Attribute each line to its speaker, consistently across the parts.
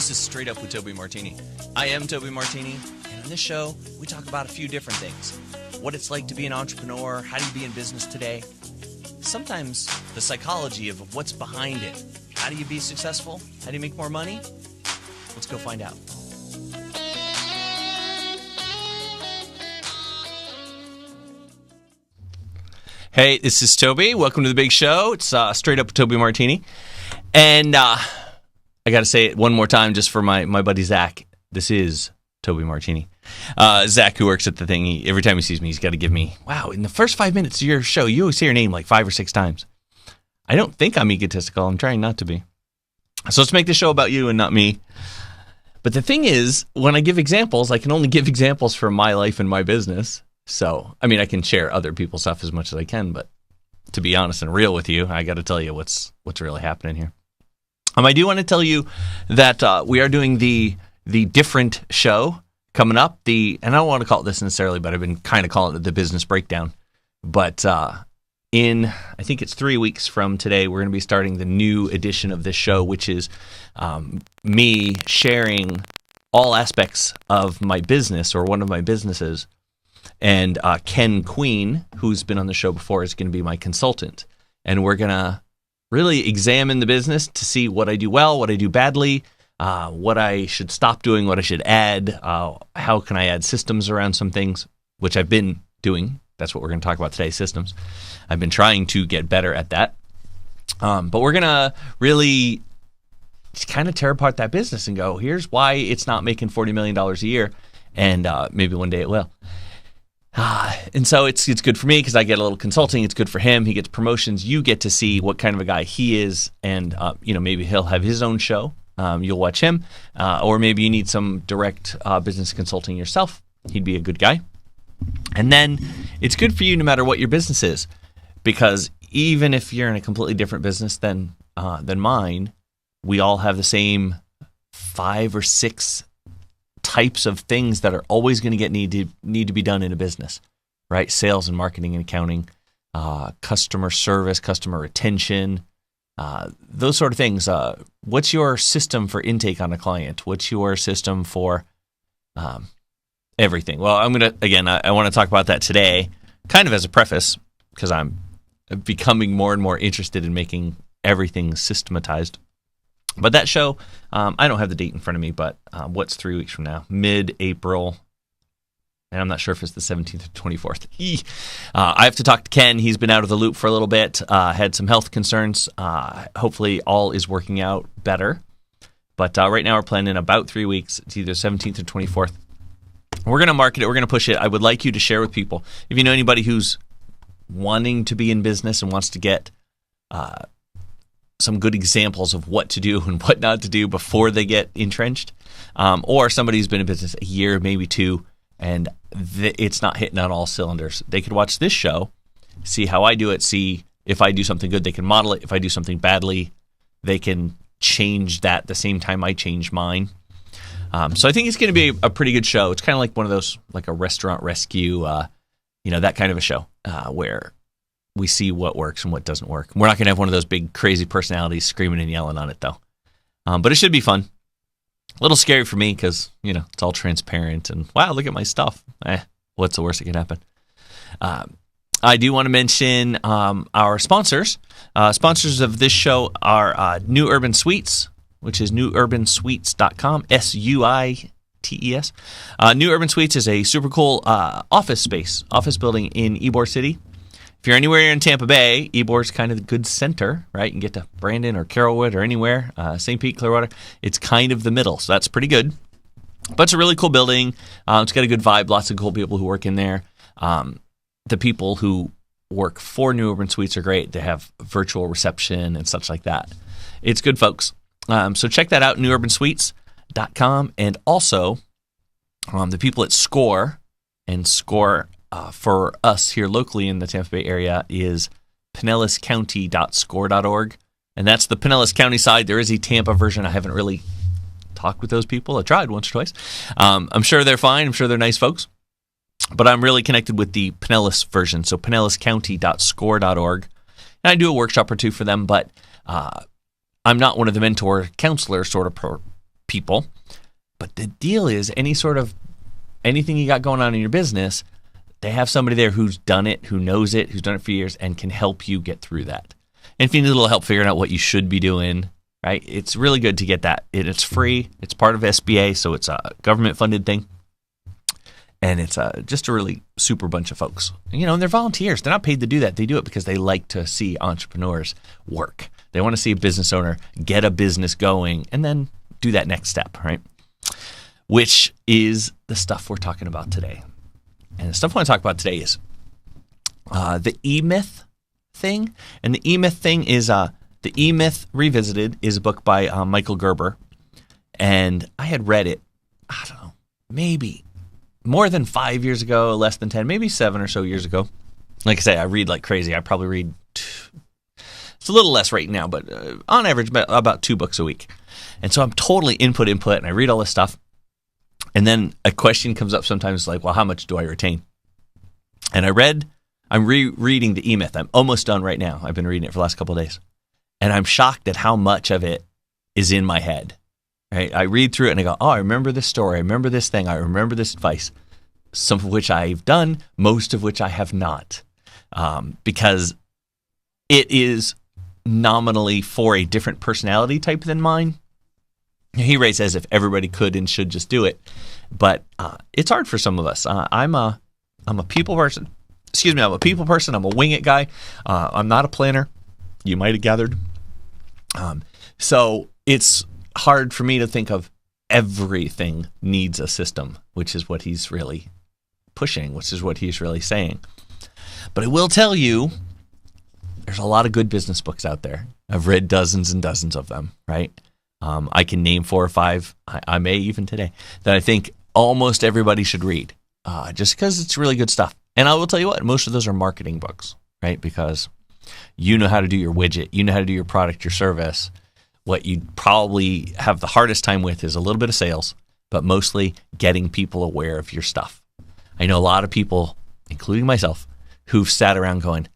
Speaker 1: This is Straight Up with Toby Martini. I am Toby Martini, and on this show, we talk about a few different things. What it's like to be an entrepreneur, how do you be in business today? Sometimes the psychology of what's behind it. How do you be successful? How do you make more money? Let's go find out. Hey, this is Toby. Welcome to the big show. It's Straight Up with Toby Martini. And I got to say it one more time just for my buddy Zach. This is Toby Martini. Zach, who works at the thing, every time he sees me, he's got to give me, wow, in the first 5 minutes of your show, you always say your name like 5 or 6 times. I don't think I'm egotistical. I'm trying not to be. So let's make the show about you and not me. But the thing is, when I give examples, I can only give examples from my life and my business. So, I mean, I can share other people's stuff as much as I can, but to be honest and real with you, I got to tell you what's really happening here. I do want to tell you that we are doing the different show coming up. And I don't want to call it this necessarily, but I've been kind of calling it the business breakdown. But I think it's 3 weeks from today, we're going to be starting the new edition of this show, which is me sharing all aspects of my business or one of my businesses. And Ken Queen, who's been on the show before, is going to be my consultant. And we're going to really examine the business to see what I do well, what I do badly, what I should stop doing, what I should add, how can I add systems around some things, which I've been doing. That's what we're going to talk about today, systems. I've been trying to get better at that. But we're going to really kind of tear apart that business and go, here's why it's not making $40 million a year, and maybe one day it will. And so it's good for me because I get a little consulting. It's good for him. He gets promotions. You get to see what kind of a guy he is, and maybe he'll have his own show. You'll watch him, or maybe you need some direct business consulting yourself. He'd be a good guy. And then it's good for you no matter what your business is, because even if you're in a completely different business than mine, we all have the same 5 or 6 types of things that are always going to need to be done in a business, right? Sales and marketing and accounting, customer service, customer retention, those sort of things. What's your system for intake on a client? What's your system for everything? Well, I want to talk about that today, kind of as a preface, because I'm becoming more and more interested in making everything systematized. But that show, I don't have the date in front of me, but what's 3 weeks from now? Mid-April, and I'm not sure if it's the 17th or 24th. I have to talk to Ken. He's been out of the loop for a little bit, had some health concerns. Hopefully all is working out better. But right now we're planning about 3 weeks. It's either 17th or 24th. We're going to market it. We're going to push it. I would like you to share with people. If you know anybody who's wanting to be in business and wants to get some good examples of what to do and what not to do before they get entrenched, or somebody who's been in business a year, maybe 2, and it's not hitting on all cylinders. They could watch this show, see how I do it, see if I do something good, they can model it. If I do something badly, they can change that at the same time I change mine. So I think it's going to be a pretty good show. It's kind of like one of those, like a restaurant rescue, that kind of a show where we see what works and what doesn't work. We're not going to have one of those big, crazy personalities screaming and yelling on it, though. But it should be fun. A little scary for me because, it's all transparent and, wow, look at my stuff. What's the worst that can happen? I do want to mention our sponsors. Sponsors of this show are New Urban Suites, which is newurbansweets.com, SUITES. New Urban Suites is a super cool office building in Ybor City. If you're anywhere in Tampa Bay, Ybor's kind of the good center, right? You can get to Brandon or Carrollwood or anywhere, St. Pete, Clearwater. It's kind of the middle, so that's pretty good. But it's a really cool building. It's got a good vibe, lots of cool people who work in there. The people who work for New Urban Suites are great. They have virtual reception and such like that. It's good, folks. So check that out, newurbansuites.com. And also, the people at SCORE, and SCORE for us here locally in the Tampa Bay area is pinellascounty.score.org. And that's the Pinellas County side. There is a Tampa version. I haven't really talked with those people. I tried once or twice. I'm sure they're fine. I'm sure they're nice folks. But I'm really connected with the Pinellas version, so pinellascounty.score.org. And I do a workshop or two for them, but I'm not one of the mentor counselor sort of people. But the deal is anything you got going on in your business, they have somebody there who's done it, who knows it, who's done it for years, and can help you get through that. And if you need a little help figuring out what you should be doing, right, it's really good to get that. It's free. It's part of SBA, so it's a government-funded thing. And it's just a really super bunch of folks. And they're volunteers. They're not paid to do that. They do it because they like to see entrepreneurs work. They want to see a business owner get a business going and then do that next step, right? Which is the stuff we're talking about today. And the stuff I want to talk about today is the E-Myth thing. And the E-Myth thing is the E-Myth Revisited is a book by Michael Gerber. And I had read it, I don't know, maybe more than 5 years ago, less than 10, maybe 7 or so years ago. Like I say, I read like crazy. I probably read, it's a little less right now, but on average, about 2 books a week. And so I'm totally input, and I read all this stuff. And then a question comes up sometimes like, well, how much do I retain? And I'm rereading the E-Myth. I'm almost done right now. I've been reading it for the last couple of days. And I'm shocked at how much of it is in my head. Right? I read through it and I go, oh, I remember this story. I remember this thing. I remember this advice. Some of which I've done, most of which I have not. Because it is nominally for a different personality type than mine. He writes as if everybody could and should just do it. But it's hard for some of us. I'm a people person. I'm a people person. I'm a wing it guy. I'm not a planner. You might have gathered. So it's hard for me to think of everything needs a system, which is what he's really pushing, which is what he's really saying. But I will tell you, there's a lot of good business books out there. I've read dozens and dozens of them, right? I can name 4 or 5, I may even today, that I think almost everybody should read, just because it's really good stuff. And I will tell you what, most of those are marketing books, right? Because you know how to do your widget, you know how to do your product, your service. What you probably have the hardest time with is a little bit of sales, but mostly getting people aware of your stuff. I know a lot of people, including myself, who've sat around going,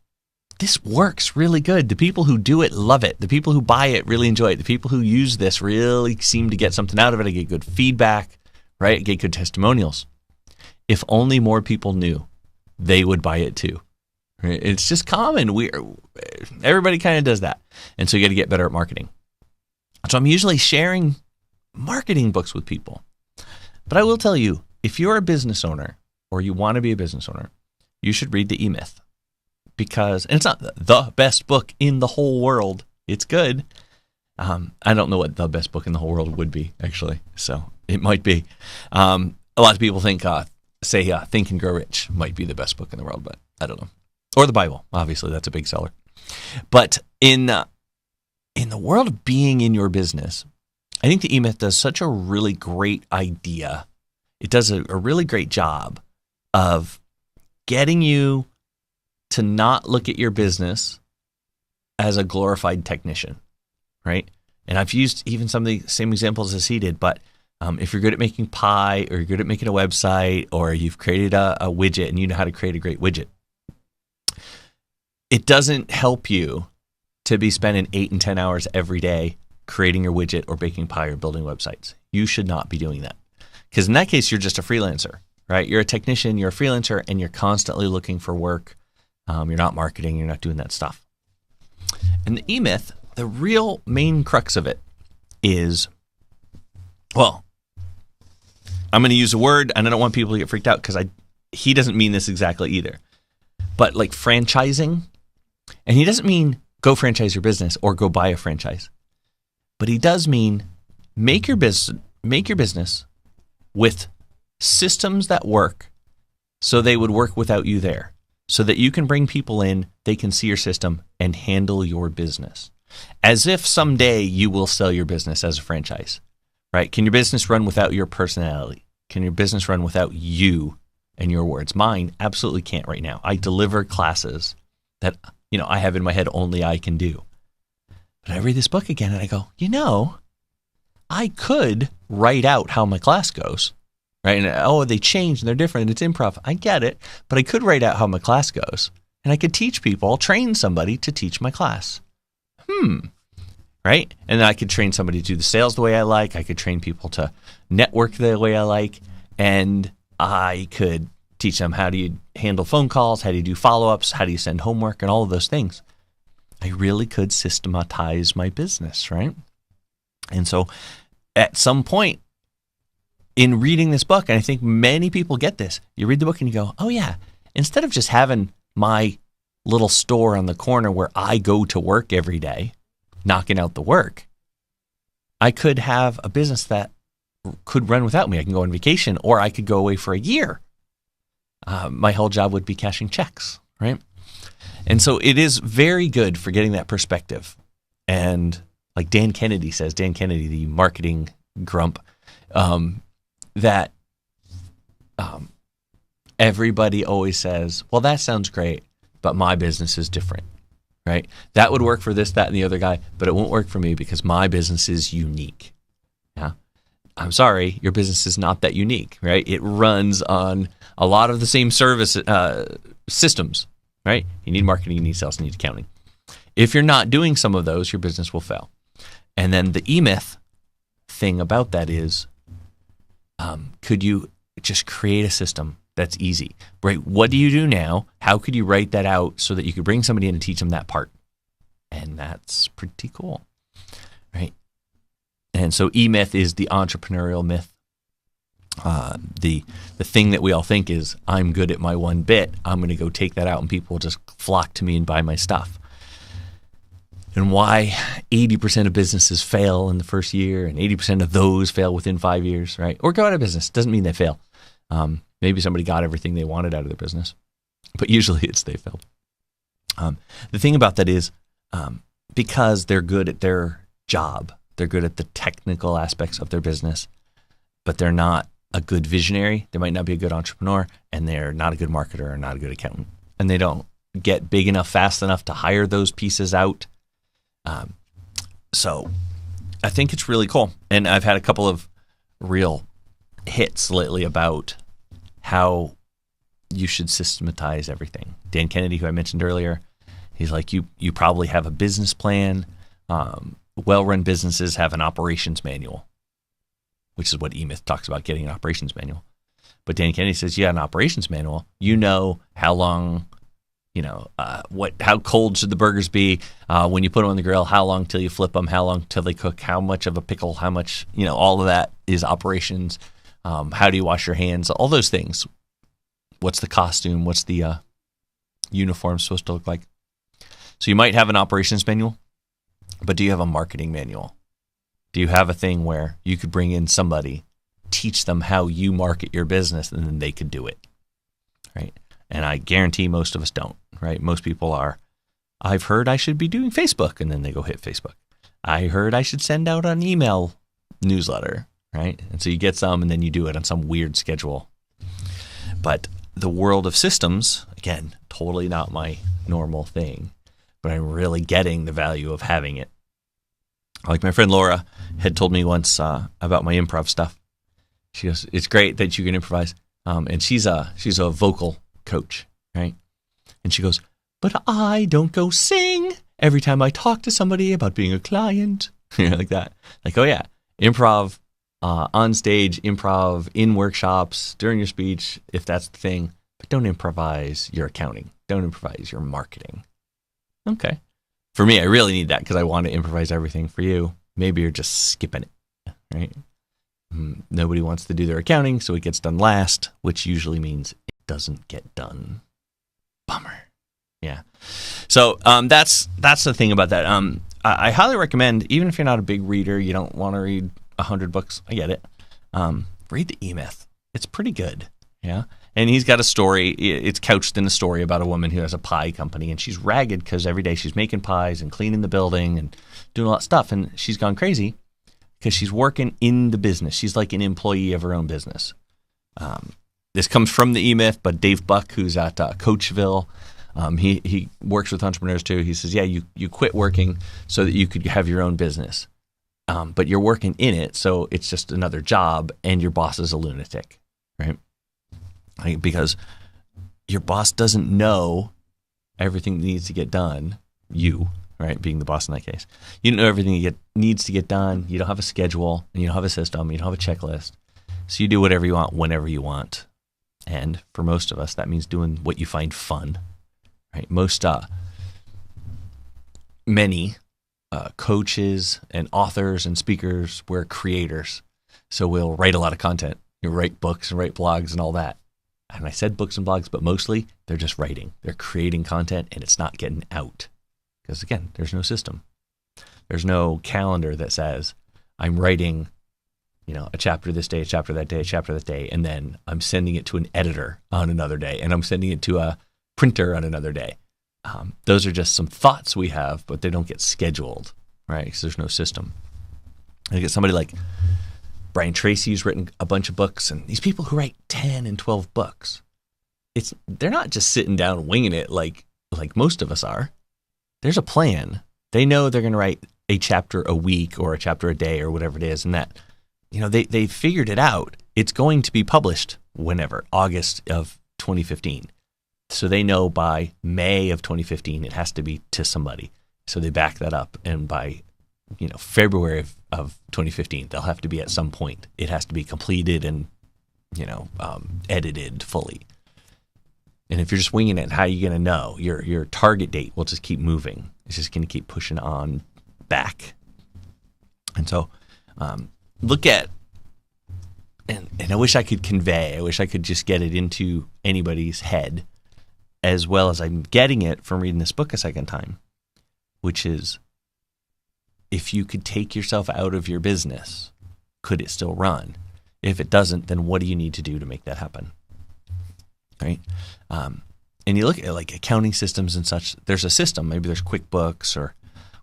Speaker 1: this works really good. The people who do it love it. The people who buy it really enjoy it. The people who use this really seem to get something out of it. I get good feedback, right? I get good testimonials. If only more people knew, they would buy it too. Right? It's just common. Everybody kind of does that. And so you got to get better at marketing. So I'm usually sharing marketing books with people. But I will tell you, if you're a business owner or you want to be a business owner, you should read the E-Myth. And it's not the best book in the whole world. It's good. I don't know what the best book in the whole world would be, actually. So it might be. A lot of people think, Think and Grow Rich might be the best book in the world, but I don't know. Or the Bible. Obviously, that's a big seller. But in the world of being in your business, I think the E-Myth does such a really great idea. It does a really great job of getting you to not look at your business as a glorified technician, right? And I've used even some of the same examples as he did, but if you're good at making pie or you're good at making a website or you've created a widget and you know how to create a great widget, it doesn't help you to be spending 8 and 10 hours every day creating your widget or baking pie or building websites. You should not be doing that. Because in that case, you're just a freelancer, right? You're a technician, you're a freelancer, and you're constantly looking for work. You're not marketing, you're not doing that stuff. And the E-Myth, the real main crux of it is, well, I'm going to use a word, and I don't want people to get freaked out because he doesn't mean this exactly either. But like franchising, and he doesn't mean go franchise your business or go buy a franchise. But he does mean make your business with systems that work so they would work without you there. So that you can bring people in, they can see your system and handle your business. As if someday you will sell your business as a franchise, right? Can your business run without your personality? Can your business run without you and your words? Mine absolutely can't right now. I deliver classes that, I have in my head only I can do. But I read this book again and I go, I could write out how my class goes. Right? And, they changed and they're different and it's improv. I get it, but I could write out how my class goes and I could teach people, train somebody to teach my class. right? And then I could train somebody to do the sales the way I like. I could train people to network the way I like. And I could teach them how do you handle phone calls, how do you do follow-ups, how do you send homework, and all of those things. I really could systematize my business, right? And so at some point in reading this book, and I think many people get this, you read the book and you go, oh yeah, instead of just having my little store on the corner where I go to work every day, knocking out the work, I could have a business that could run without me. I can go on vacation, or I could go away for a year. My whole job would be cashing checks, right? And so it is very good for getting that perspective. And like Dan Kennedy says, Dan Kennedy, the marketing grump, that everybody always says, well, that sounds great, but my business is different, right? That would work for this, that, and the other guy, but it won't work for me because my business is unique. Yeah. I'm sorry, your business is not that unique, right? It runs on a lot of the same service systems, right? You need marketing, you need sales, you need accounting. If you're not doing some of those, your business will fail. And then the E-Myth thing about that is, could you just create a system that's easy, right? What do you do now? How could you write that out so that you could bring somebody in and teach them that part? And that's pretty cool, right? And so E-Myth is the entrepreneurial myth. The thing that we all think is, I'm good at my one bit. I'm going to go take that out and people will just flock to me and buy my stuff. And why 80% of businesses fail in the first year and 80% of those fail within 5 years, right? Or go out of business. Doesn't mean they fail. Maybe somebody got everything they wanted out of their business, but usually it's they failed. The thing about that is because they're good at their job, they're good at the technical aspects of their business, but they're not a good visionary. They might not be a good entrepreneur, and they're not a good marketer or not a good accountant. And they don't get big enough, fast enough to hire those pieces out. So I think it's really cool. And I've had a couple of real hits lately about how you should systematize everything. Dan Kennedy, who I mentioned earlier, he's like, you probably have a business plan. Well-run businesses have an operations manual, which is what E-Myth talks about, getting an operations manual. But Dan Kennedy says, yeah, an operations manual, you know how long, how cold should the burgers be when you put them on the grill, how long till you flip them, how long till they cook, how much of a pickle, how much, all of that is operations. How do you wash your hands? All those things. What's the costume? What's the uniform supposed to look like? So you might have an operations manual, but do you have a marketing manual? Do you have a thing where you could bring in somebody, teach them how you market your business, and then they could do it, right? And I guarantee most of us don't, right? Most people are, I've heard I should be doing Facebook, and then they go hit Facebook. I heard I should send out an email newsletter, right? And so you get some, and then you do it on some weird schedule. But the world of systems, again, totally not my normal thing, but I'm really getting the value of having it. Like my friend Laura had told me once about my improv stuff. She goes, "It's great that you can improvise," and she's a vocal coach, right? And she goes, "But I don't go sing every time I talk to somebody about being a client," like that. Like, oh yeah, improv on stage, improv in workshops during your speech, if that's the thing. But don't improvise your accounting. Don't improvise your marketing. Okay. For me, I really need that because I want to improvise everything. For you, maybe you're just skipping it, right? Nobody wants to do their accounting, so it gets done last, which usually means it doesn't get done. Bummer. Yeah. So that's the thing about that. I highly recommend, even if you're not a big reader, you don't want to read 100 books, I get it. Read the E-Myth. It's pretty good. Yeah. And he's got a story. It's couched in a story about a woman who has a pie company, and she's ragged because every day she's making pies and cleaning the building and doing a lot of stuff. And she's gone crazy because she's working in the business. She's like an employee of her own business. This comes from the E-Myth, but Dave Buck, who's at Coachville, he works with entrepreneurs too. He says, yeah, you quit working so that you could have your own business. But you're working in it, so it's just another job, and your boss is a lunatic, right? Because your boss doesn't know everything that needs to get done, right? Being the boss in that case. You don't know everything needs to get done. You don't have a schedule, and you don't have a system. You don't have a checklist. So you do whatever you want, whenever you want. And for most of us, that means doing what you find fun, right? Many coaches and authors and speakers, we're creators. So we'll write a lot of content. You write books and write blogs and all that. And I said books and blogs, but mostly they're just writing. They're creating content, and it's not getting out. Because again, there's no system. There's no calendar that says, I'm writing, a chapter this day, a chapter that day, a chapter that day, and then I'm sending it to an editor on another day, and I'm sending it to a printer on another day. Those are just some thoughts we have, but they don't get scheduled, right? Because there's no system. I get somebody like Brian Tracy, who's written a bunch of books, and these people who write 10 and 12 books, they're not just sitting down winging it like most of us are. There's a plan. They know they're going to write a chapter a week or a chapter a day or whatever it is, and that, they figured it out. It's going to be published whenever, August of 2015. So they know by May of 2015 it has to be to somebody. So they back that up, and by February of 2015, they'll have to be at some point. It has to be completed and, edited fully. And if you're just winging it, how are you going to know? Your target date will just keep moving. It's just going to keep pushing on back. And so look at, and I wish I could convey, I wish I could just get it into anybody's head as well as I'm getting it from reading this book a second time, which is, if you could take yourself out of your business, could it still run? If it doesn't, then what do you need to do to make that happen? Right? And you look at like accounting systems and such, there's a system, maybe there's QuickBooks or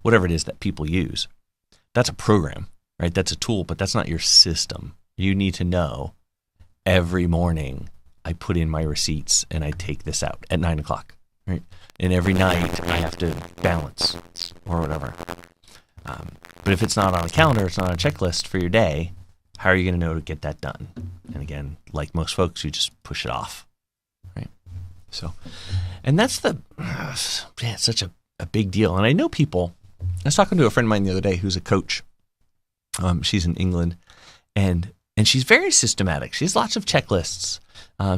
Speaker 1: whatever it is that people use. That's a program, right? That's a tool, but that's not your system. You need to know every morning I put in my receipts and I take this out at 9 o'clock, right? And every night I have to balance or whatever. But if it's not on a calendar, it's not on a checklist for your day, how are you going to know to get that done? And again, like most folks, you just push it off, right? So, and that's it's such a big deal. And I know people, I was talking to a friend of mine the other day who's a coach. She's in England, and she's very systematic. She has lots of checklists.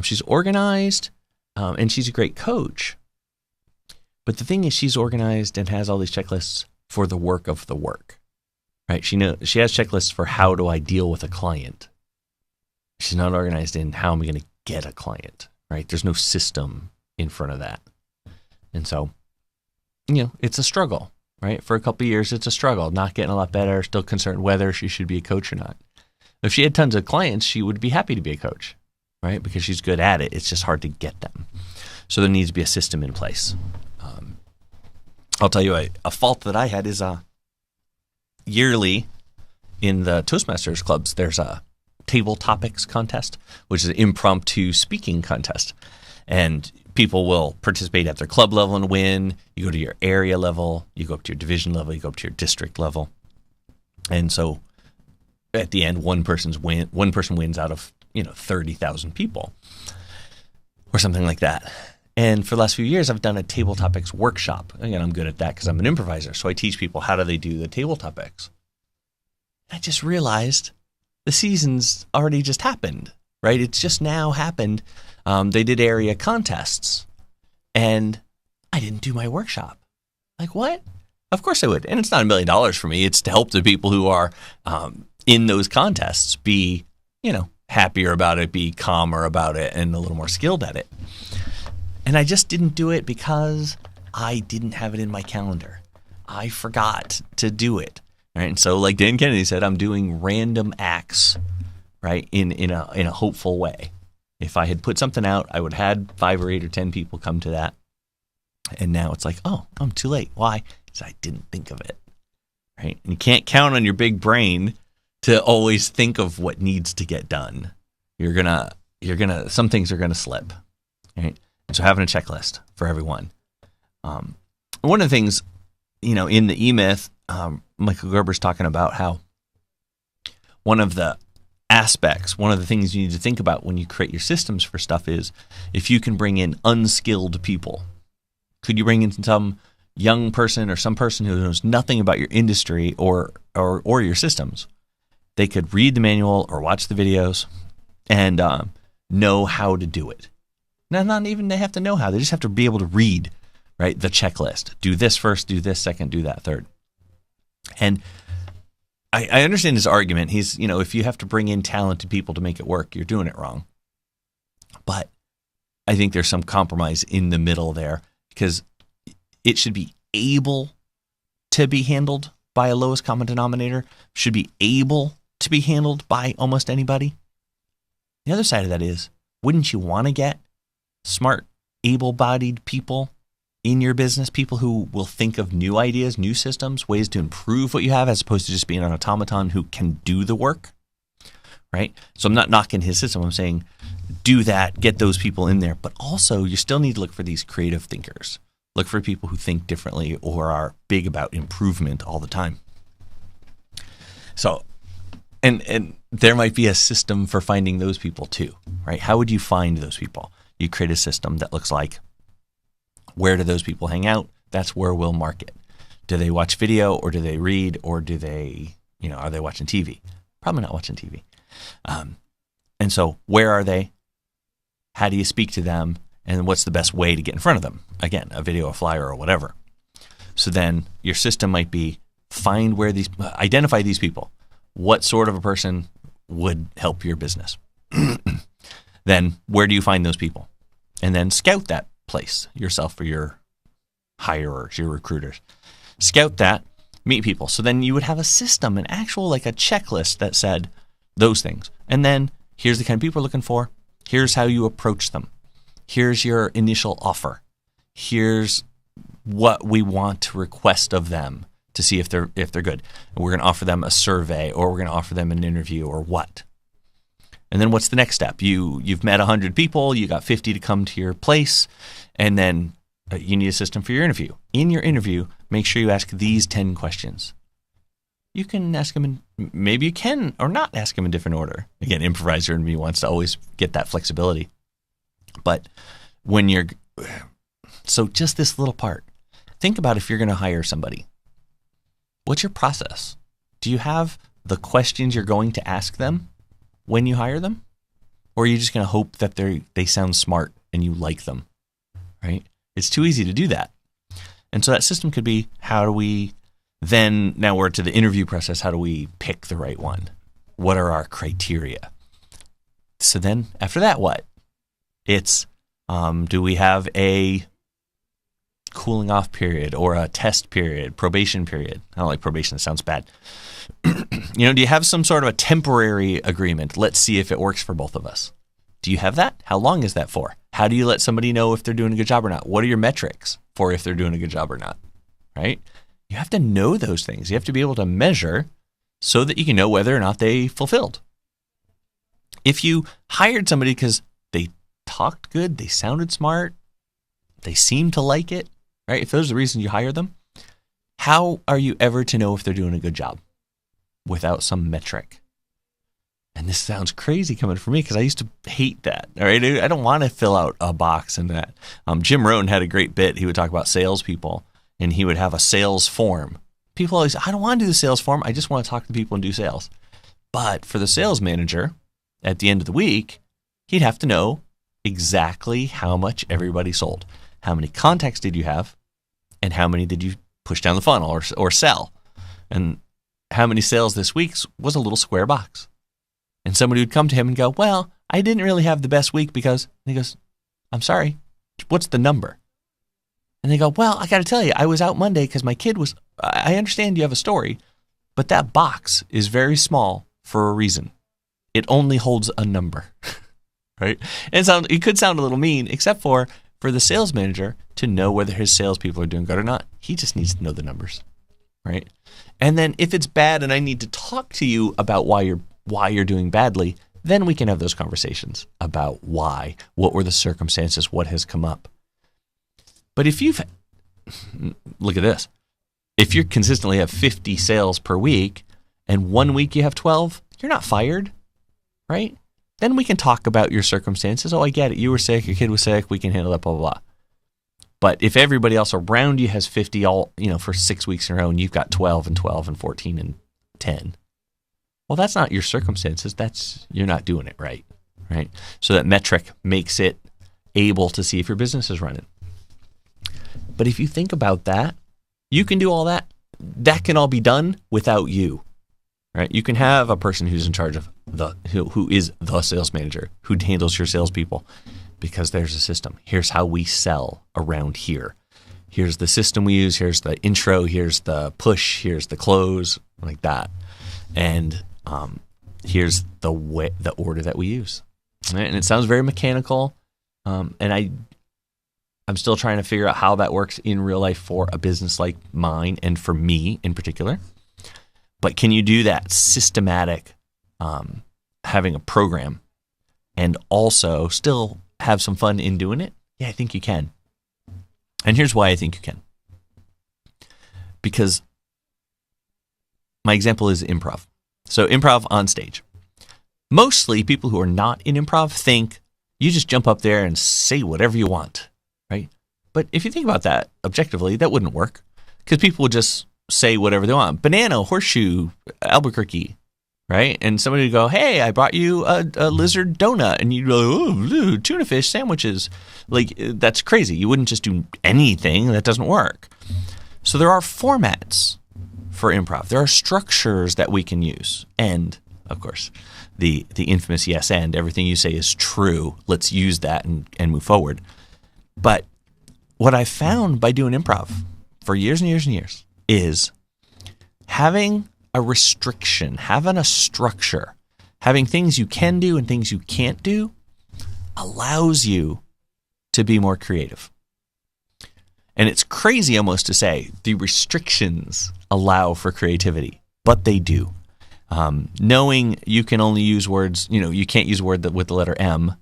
Speaker 1: She's organized, and she's a great coach. But the thing is, she's organized and has all these checklists for the work of the work, right? She has checklists for how do I deal with a client. She's not organized in how am I going to get a client, right? There's no system in front of that. And so, it's a struggle, right? For a couple of years, it's a struggle, not getting a lot better, still concerned whether she should be a coach or not. If she had tons of clients, she would be happy to be a coach, right? Because she's good at it. It's just hard to get them. So there needs to be a system in place. I'll tell you a fault that I had is yearly in the Toastmasters clubs, there's a table topics contest, which is an impromptu speaking contest. And people will participate at their club level and win. You go to your area level, you go up to your division level, you go up to your district level. And so at the end, one person wins out of 30,000 people or something like that. And for the last few years, I've done a table topics workshop. Again, I'm good at that because I'm an improviser. So I teach people how do they do the table topics. I just realized the season's already just happened, right? It's just now happened. They did area contests, and I didn't do my workshop. Like, what? Of course I would. And it's not $1 million for me. It's to help the people who are in those contests be, happier about it, be calmer about it, and a little more skilled at it. And I just didn't do it because I didn't have it in my calendar. I forgot to do it. Right? And so like Dan Kennedy said, I'm doing random acts, right, in a hopeful way. If I had put something out, I would have had 5 or 8 or 10 people come to that. And now it's like, oh, I'm too late. Why? Because I didn't think of it. Right? And you can't count on your big brain to always think of what needs to get done. Some things are gonna slip. Right? And so having a checklist for everyone. One of the things, in the E-Myth, Michael Gerber's talking about how one of the things you need to think about when you create your systems for stuff is if you can bring in unskilled people. Could you bring in some, young person or some person who knows nothing about your industry or your systems, they could read the manual or watch the videos and know how to do it. Now, not even they have to know how. They just have to be able to read, right, the checklist. Do this first, do this second, do that third. And I understand his argument. He's, if you have to bring in talented people to make it work, you're doing it wrong. But I think there's some compromise in the middle there, because it should be able to be handled by a lowest common denominator, should be able to be handled by almost anybody. The other side of that is, wouldn't you want to get smart, able-bodied people in your business, people who will think of new ideas, new systems, ways to improve what you have, as opposed to just being an automaton who can do the work, right? So I'm not knocking his system. I'm saying do that, get those people in there. But also, you still need to look for these creative thinkers. Look for people who think differently or are big about improvement all the time. So, and there might be a system for finding those people too, right? How would you find those people? You create a system that looks like, where do those people hang out? That's where we'll market. Do they watch video, or do they read, or do they, are they watching TV? Probably not watching TV. And so where are they? How do you speak to them? And what's the best way to get in front of them? Again, a video, a flyer, or whatever. So then your system might be identify these people. What sort of a person would help your business? Then where do you find those people? And then scout that place yourself, or your hirers, your recruiters. Scout that, meet people. So then you would have a system, an actual, like a checklist that said those things. And then here's the kind of people we're looking for. Here's how you approach them. Here's your initial offer. Here's what we want to request of them to see if they're good. And we're going to offer them a survey, or we're going to offer them an interview, or what. And then what's the next step? You've met 100 people, you got 50 to come to your place, and then you need a system for your interview. In your interview, make sure you ask these 10 questions. You can ask them maybe you can or not ask them in different order. Again, improviser in me wants to always get that flexibility. But so just this little part, think about if you're going to hire somebody. What's your process? Do you have the questions you're going to ask them when you hire them? Or are you just going to hope that they sound smart and you like them, right? It's too easy to do that. And so that system could be, how do we then, now we're to the interview process, how do we pick the right one? What are our criteria? So then after that, what? It's, do we have a cooling off period or a test period, probation period? I don't like probation, it sounds bad. Do you have some sort of a temporary agreement? Let's see if it works for both of us. Do you have that? How long is that for? How do you let somebody know if they're doing a good job or not? What are your metrics for if they're doing a good job or not? Right? You have to know those things. You have to be able to measure so that you can know whether or not they fulfilled. If you hired somebody because they talked good, they sounded smart, they seemed to like it, right? If those are the reasons you hired them, how are you ever to know if they're doing a good job without some metric? And this sounds crazy coming from me because I used to hate that. All right, I don't want to fill out a box and that. Jim Rohn had a great bit. He would talk about salespeople, and he would have a sales form. People always, I don't want to do the sales form. I just want to talk to people and do sales. But for the sales manager, at the end of the week, he'd have to know exactly how much everybody sold. How many contacts did you have, and how many did you push down the funnel or sell? And how many sales this week was a little square box. And somebody would come to him and go, well, I didn't really have the best week because, and he goes, I'm sorry, what's the number? And they go, well, I got to tell you, I was out Monday because my kid was, I understand you have a story, but that box is very small for a reason. It only holds a number, right? And it could sound a little mean, except for the sales manager to know whether his salespeople are doing good or not. He just needs to know the numbers, right? And then if it's bad and I need to talk to you about why you're doing badly, then we can have those conversations about why, what were the circumstances, what has come up. But if look at this, if you consistently have 50 sales per week and 1 week you have 12, you're not fired, right? Then we can talk about your circumstances. Oh, I get it. You were sick, your kid was sick, we can handle that, blah, blah, blah. But if everybody else around you has 50 all, for 6 weeks in a row, and you've got 12 and 12 and 14 and 10, well, that's not your circumstances. You're not doing it right? So that metric makes it able to see if your business is running. But if you think about that, you can do all that. That can all be done without you, right? You can have a person who's in charge of who is the sales manager, who handles your salespeople, because there's a system. Here's how we sell around here. Here's the system we use. Here's the intro. Here's the push. Here's the close, like that. And here's the order that we use. Right? And it sounds very mechanical. And I'm still trying to figure out how that works in real life for a business like mine and for me in particular. But can you do that systematic, having a program, and also still have some fun in doing it? Yeah, I think you can. And here's why I think you can. Because my example is improv. So improv on stage. Mostly people who are not in improv think you just jump up there and say whatever you want, right? But if you think about that objectively, that wouldn't work, because people would just say whatever they want. Banana, horseshoe, Albuquerque, right? And somebody would go, hey, I brought you a lizard donut. And you'd go, oh, tuna fish sandwiches. Like, that's crazy. You wouldn't just do anything. That doesn't work. So there are formats for improv. There are structures that we can use. And, of course, the infamous yes and, everything you say is true. Let's use that and move forward. But what I found by doing improv for years and years and years is having a restriction, having a structure, having things you can do and things you can't do allows you to be more creative. And it's crazy almost to say the restrictions allow for creativity, but they do. Knowing you can only use words, you can't use a word with the letter M,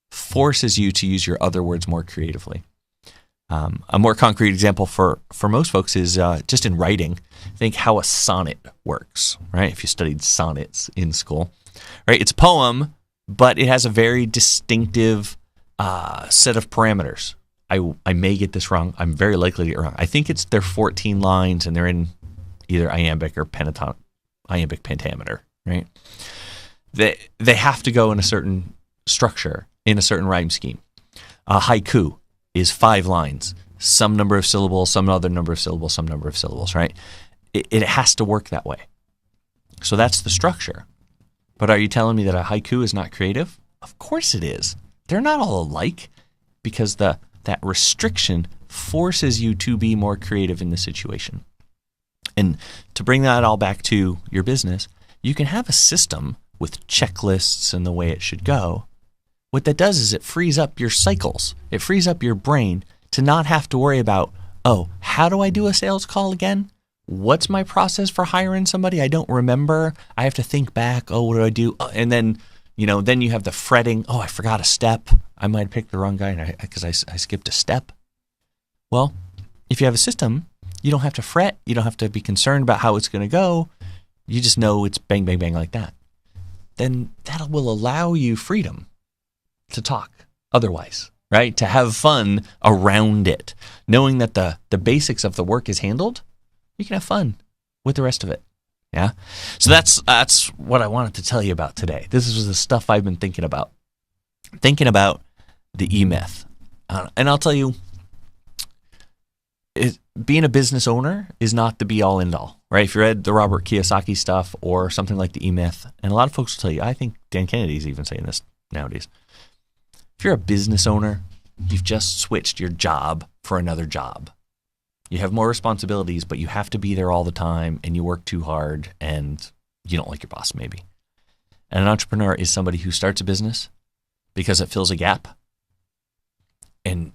Speaker 1: forces you to use your other words more creatively. A more concrete example for most folks is just in writing. Think how a sonnet works, right? If you studied sonnets in school, right? It's a poem, but it has a very distinctive set of parameters. I may get this wrong. I'm very likely to get it wrong. I think they're 14 lines, and they're in either iambic or iambic pentameter, right? They have to go in a certain structure, in a certain rhyme scheme. A haiku is 5 lines, some number of syllables, some other number of syllables, some number of syllables, right? It has to work that way. So that's the structure. But are you telling me that a haiku is not creative? Of course it is. They're not all alike, because that restriction forces you to be more creative in the situation. And to bring that all back to your business, you can have a system with checklists and the way it should go. What that does is it frees up your cycles. It frees up your brain to not have to worry about, oh, how do I do a sales call again? What's my process for hiring somebody? I don't remember. I have to think back. Oh, what do I do? And then, then you have the fretting. Oh, I forgot a step. I might have picked the wrong guy because I skipped a step. Well, if you have a system, you don't have to fret. You don't have to be concerned about how it's going to go. You just know it's bang, bang, bang like that. Then that will allow you freedom to talk otherwise, right? To have fun around it. Knowing that the basics of the work is handled, you can have fun with the rest of it. Yeah? So that's what I wanted to tell you about today. This is the stuff I've been thinking about. Thinking about the E-Myth. And I'll tell you, being a business owner is not the be-all, end-all, right? If you read the Robert Kiyosaki stuff or something like the E-Myth, and a lot of folks will tell you, I think Dan Kennedy's even saying this nowadays. If you're a business owner, you've just switched your job for another job. You have more responsibilities, but you have to be there all the time, and you work too hard, and you don't like your boss, maybe. And an entrepreneur is somebody who starts a business because it fills a gap, and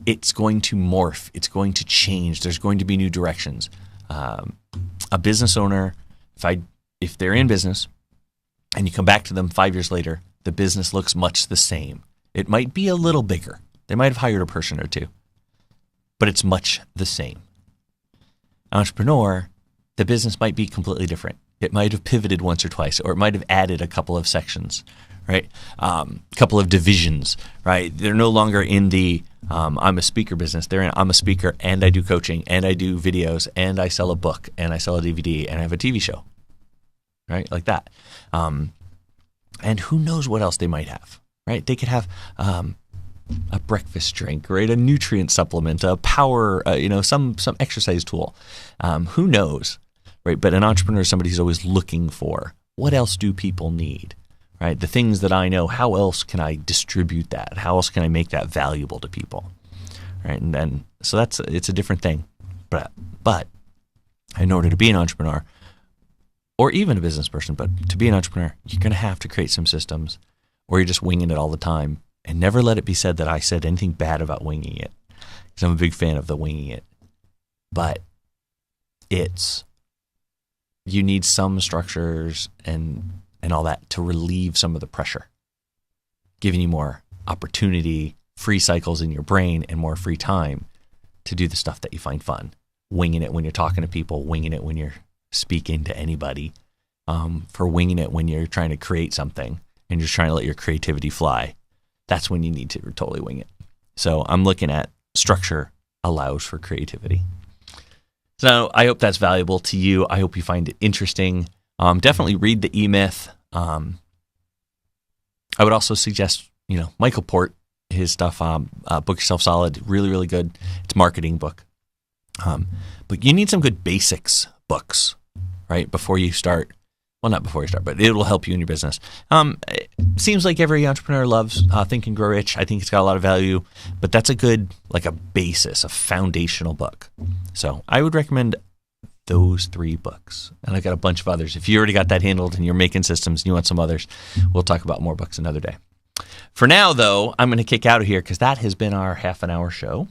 Speaker 1: it's going to morph. It's going to change. There's going to be new directions. A business owner, if they're in business and you come back to them 5 years later, the business looks much the same. It might be a little bigger. They might have hired a person or two, but it's much the same. An entrepreneur, the business might be completely different. It might have pivoted once or twice, or it might have added a couple of sections, right? A couple of divisions, right? They're no longer in the I'm a speaker business. They're in I'm a speaker and I do coaching and I do videos and I sell a book and I sell a DVD and I have a TV show, right? Like that. And who knows what else they might have, right? They could have a breakfast drink, right? A nutrient supplement, a power, some exercise tool. Who knows, right? But an entrepreneur is somebody who's always looking for what else do people need, right? The things that I know, how else can I distribute that? How else can I make that valuable to people, right? And then, so it's a different thing. But in order to be an entrepreneur, or even a business person, but to be an entrepreneur, you're going to have to create some systems, or you're just winging it all the time. And never let it be said that I said anything bad about winging it, because I'm a big fan of the winging it. But you need some structures and all that to relieve some of the pressure, giving you more opportunity, free cycles in your brain, and more free time to do the stuff that you find fun. Winging it when you're talking to people, winging it when you're speaking to anybody, for winging it when you're trying to create something and you're trying to let your creativity fly. That's when you need to totally wing it. So I'm looking at structure allows for creativity. So I hope that's valuable to you. I hope you find it interesting. Definitely read the E-Myth. I would also suggest, Michael Port, his stuff, Book Yourself Solid, really, really good. It's a marketing book. But you need some good basics books, right? Before you start. Well, not before you start, but it will help you in your business. It seems like every entrepreneur loves Think and Grow Rich. I think it's got a lot of value, but that's a good, like a basis, a foundational book. So I would recommend those 3 books. And I've got a bunch of others. If you already got that handled and you're making systems and you want some others, we'll talk about more books another day. For now, though, I'm going to kick out of here because that has been our half-an-hour show.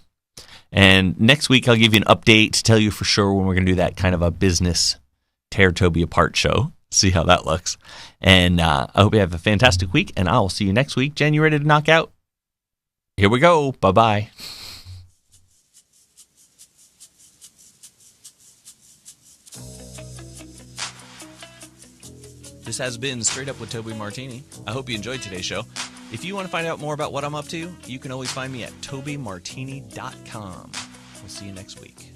Speaker 1: And next week, I'll give you an update to tell you for sure when we're going to do that kind of a business tear Toby apart show. See how that looks. And I hope you have a fantastic week, and I'll see you next week. Jen, you ready to knock out? Here we go. Bye-bye. This has been Straight Up with Toby Martini. I hope you enjoyed today's show. If you want to find out more about what I'm up to, you can always find me at tobymartini.com. We'll see you next week.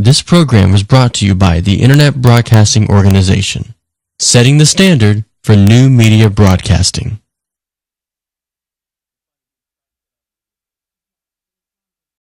Speaker 2: This program was brought to you by the Internet Broadcasting Organization, setting the standard for new media broadcasting.